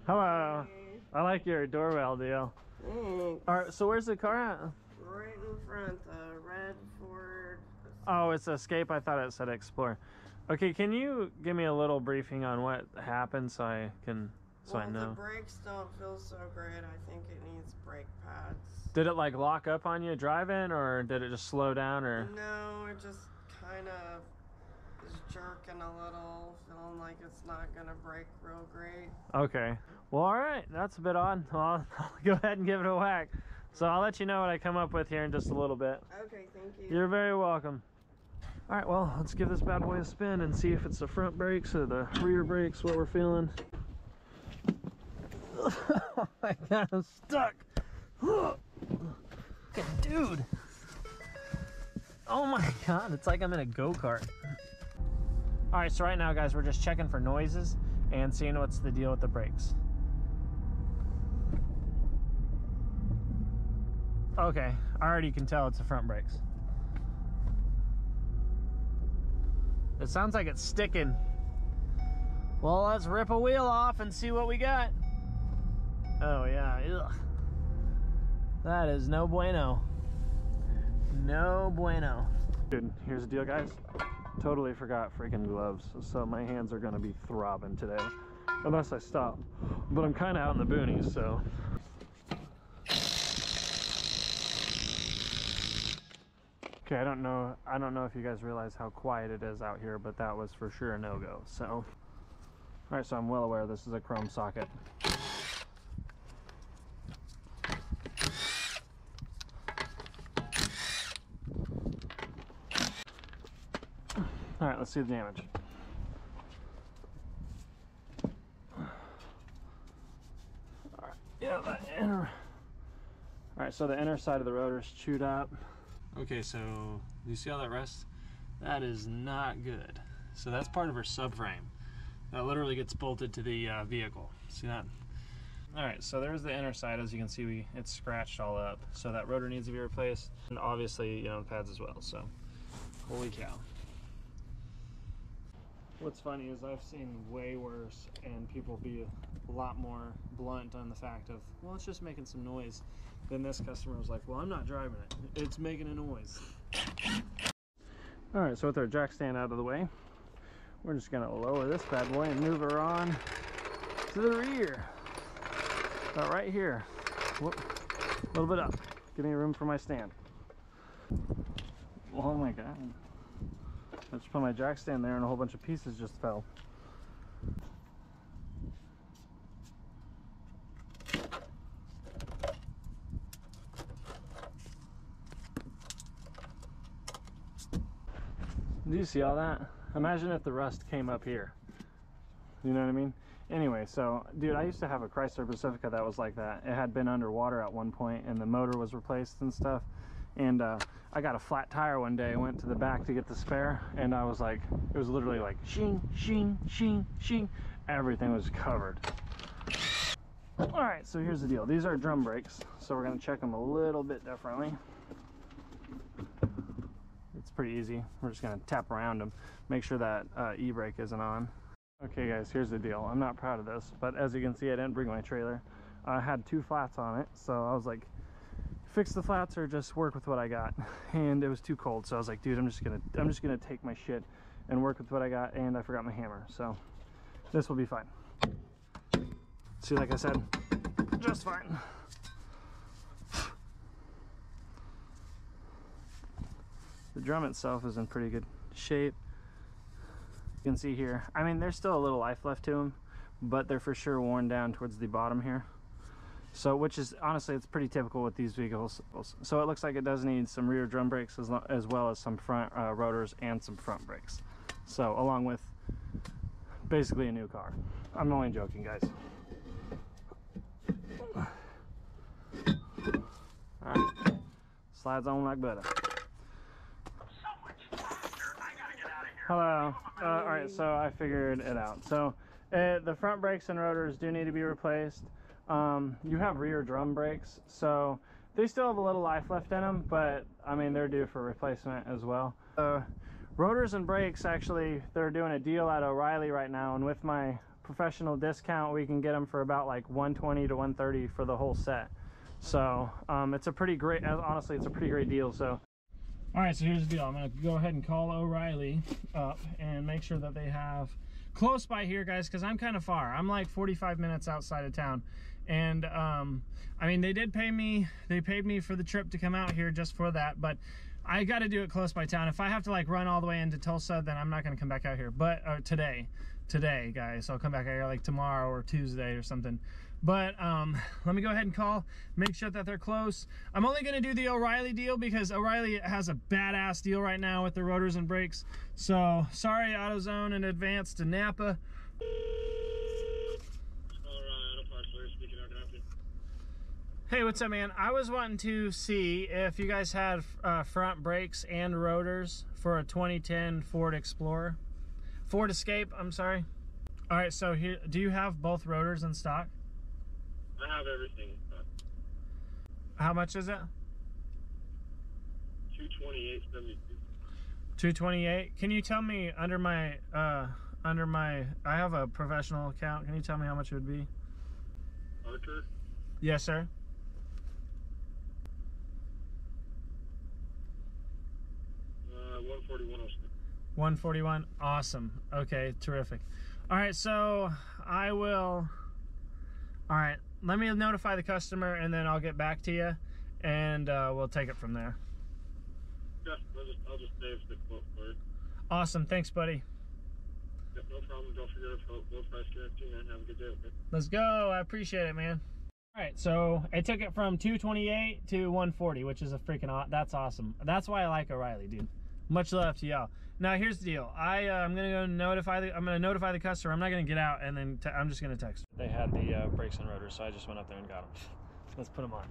Hello. Hey. I like your doorbell deal. Thanks. Alright, so where's the car at? Right in front, red Ford. Oh, it's Escape. I thought it said Explorer. Okay, can you give me a little briefing on what happened so I can I know? The brakes don't feel so great. I think it needs brake pads. Did it like lock up on you driving, or did it just slow down, or? No, it just kind of is jerking a little, feeling like it's not gonna brake real great. Okay. Well, alright. That's a bit odd. Well, I'll go ahead and give it a whack. So I'll let you know what I come up with here in just a little bit. Okay, thank you. You're very welcome. Alright, well, let's give this bad boy a spin and see if it's the front brakes or the rear brakes, what we're feeling. Oh my god, I'm stuck. Dude. Oh my god, it's like I'm in a go-kart. Alright, so right now, guys, we're just checking for noises and seeing what's the deal with the brakes. Okay, I already can tell it's the front brakes. It sounds like it's sticking. Well, let's rip a wheel off and see what we got. Oh yeah, ugh. That is no bueno. No bueno. Dude, here's the deal, guys. Totally forgot freaking gloves, so my hands are gonna be throbbing today. Unless I stop. But I'm kinda out in the boonies, so. Okay, I don't know if you guys realize how quiet it is out here, but that was for sure a no-go. So, all right, so I'm well aware this is a chrome socket. All right, let's see the damage. All right, yeah, the inner. All right, so the inner side of the rotor is chewed up. Okay, so you see how that rests? That is not good. So that's part of her subframe. That literally gets bolted to the vehicle. See that? All right, so there's the inner side. As you can see, it's scratched all up. So that rotor needs to be replaced, and obviously, you know, the pads as well. So, holy cow. What's funny is I've seen way worse, and people be a lot more blunt on the fact of, well, it's just making some noise. Then this customer was like, well, I'm not driving it. It's making a noise. All right, so with our jack stand out of the way, we're just gonna lower this bad boy and move her on to the rear. About right here. Whoop. A little bit up. Giving room for my stand. Oh my god. I just put my jack stand there and a whole bunch of pieces just fell. Do you see all that? Imagine if the rust came up here. You know what I mean? Anyway, so, dude, I used to have a Chrysler Pacifica that was like that. It had been underwater at one point and the motor was replaced and stuff. And I got a flat tire one day. I went to the back to get the spare, and I was like, it was literally like shing, shing, shing, shing. Everything was covered. All right, so here's the deal. These are drum brakes, so we're gonna check them a little bit differently. It's pretty easy. We're just gonna tap around them, make sure that e-brake isn't on. Okay guys, here's the deal. I'm not proud of this, but as you can see, I didn't bring my trailer. I had 2 flats on it, so I was like, fix the flats or just work with what I got. And it was too cold, so I was like, dude, I'm just gonna take my shit and work with what I got, and I forgot my hammer, so this will be fine. See, like I said, just fine. The drum itself is in pretty good shape. You can see here, I mean, there's still a little life left to them, but they're for sure worn down towards the bottom here. So, which is, honestly, it's pretty typical with these vehicles. So it looks like it does need some rear drum brakes as well as some front rotors and some front brakes. So, along with basically a new car. I'm only joking, guys. All right, slides on like butter. Hello. All right, so I figured it out. So the front brakes and rotors do need to be replaced. You have rear drum brakes, so they still have a little life left in them, but I mean, they're due for replacement as well. Rotors and brakes, actually, they're doing a deal at O'Reilly right now, and with my professional discount, we can get them for about like 120 to 130 for the whole set. So it's a pretty great, honestly, it's a pretty great deal. So all right, so here's the deal. I'm gonna go ahead and call O'Reilly up and make sure that they have close by here, guys, because I'm kind of far. I'm like 45 minutes outside of town. And I mean, they did pay me, they paid me for the trip to come out here just for that, but I got to do it close by town. If I have to like run all the way into Tulsa, then I'm not going to come back out here. But today guys, I'll come back out here like tomorrow or Tuesday or something. But let me go ahead and call, make sure that they're close. I'm only going to do the O'Reilly deal because O'Reilly has a badass deal right now with the rotors and brakes. So sorry, AutoZone in advance to Napa. Hey, what's up, man? I was wanting to see if you guys had front brakes and rotors for a 2010 Ford Escape, I'm sorry. All right, so here, do you have both rotors in stock? I have everything in stock. How much is it? $228.72. $228. Can you tell me under my I have a professional account. Can you tell me how much it would be? Archer? Yes, sir. $141. Awesome. Okay, terrific. All right, so I will. All right, let me notify the customer, and then I'll get back to you, and we'll take it from there. Yeah, I'll just save the quote for it. Awesome. Thanks, buddy. Yep, no problem. Don't forget to low price guarantee, man. Have a good day. Okay? Let's go. I appreciate it, man. All right, so I took it from 228 to 140, which is a freaking that's awesome. That's why I like O'Reilly, dude. Much love to y'all. Now here's the deal. I'm gonna go notify the customer. I'm not gonna get out, and then I'm just gonna text. They had the brakes and rotors, so I just went up there and got them. Let's put them on.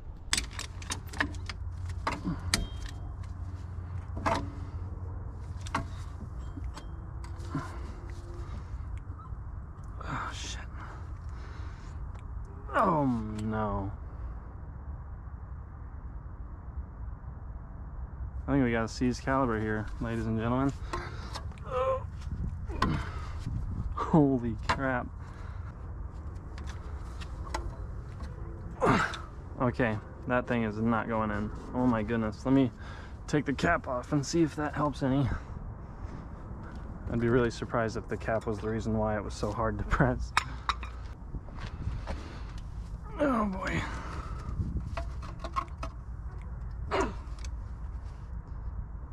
Oh shit. Oh no. I think we got a seized caliber here, ladies and gentlemen. Oh. Holy crap. Okay, that thing is not going in. Oh my goodness. Let me take the cap off and see if that helps any. I'd be really surprised if the cap was the reason why it was so hard to press. Oh boy.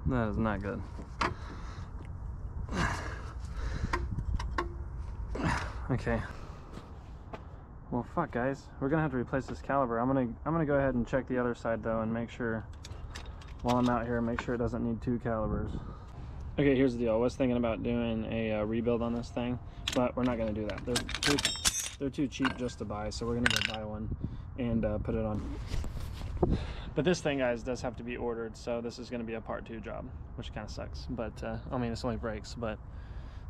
That is not good. Okay. Well, fuck, guys. We're gonna have to replace this caliber. I'm gonna go ahead and check the other side though, and make sure while I'm out here, make sure it doesn't need two calibers. Okay, here's the deal. I was thinking about doing a rebuild on this thing, but we're not gonna do that. They're too cheap just to buy, so we're gonna go buy one and put it on. But this thing, guys, does have to be ordered, so this is going to be a part 2 job, which kind of sucks. But I mean, it's only brakes, but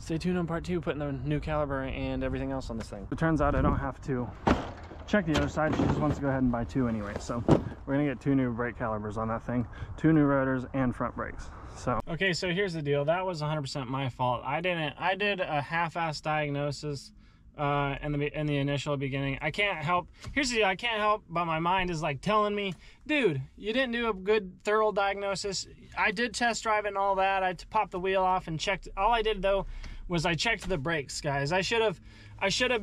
stay tuned on part 2, putting the new caliber and everything else on this thing. It turns out I don't have to check the other side. She just wants to go ahead and buy 2 anyway, so we're going to get 2 new brake calibers on that thing, 2 new rotors and front brakes. So okay, so here's the deal. That was 100% my fault. I did a half-ass diagnosis in the initial beginning. I can't help. Here's the deal. I can't help, but my mind is like telling me, dude, you didn't do a good thorough diagnosis. I did test drive it and all that. I popped the wheel off and checked. All I did though was I checked the brakes, guys. I should have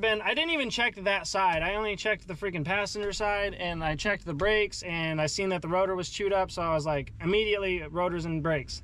been. I didn't even check that side. I only checked the freaking passenger side, and I checked the brakes, and I seen that the rotor was chewed up. So I was like, immediately rotors and brakes.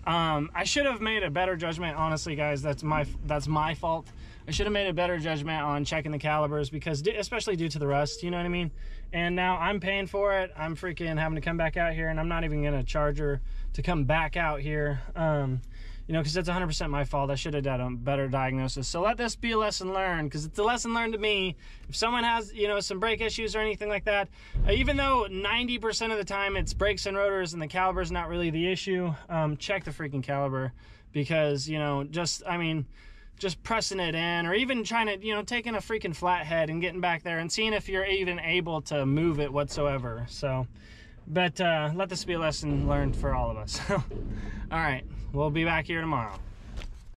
I should have made a better judgment, honestly, guys. That's my fault. I should have made a better judgment on checking the calibers, because especially due to the rust, you know what I mean? And now I'm paying for it. I'm freaking having to come back out here, and I'm not even gonna charge her to come back out here, you know, because it's 100% my fault. I should have done a better diagnosis. So let this be a lesson learned, because it's a lesson learned to me. If someone has, you know, some brake issues or anything like that, even though 90% of the time it's brakes and rotors and the caliber is not really the issue, check the freaking caliber, because, you know, just pressing it in, or even trying to, you know, taking a freaking flathead and getting back there and seeing if you're even able to move it whatsoever. So, but let this be a lesson learned for all of us. All right, we'll be back here tomorrow.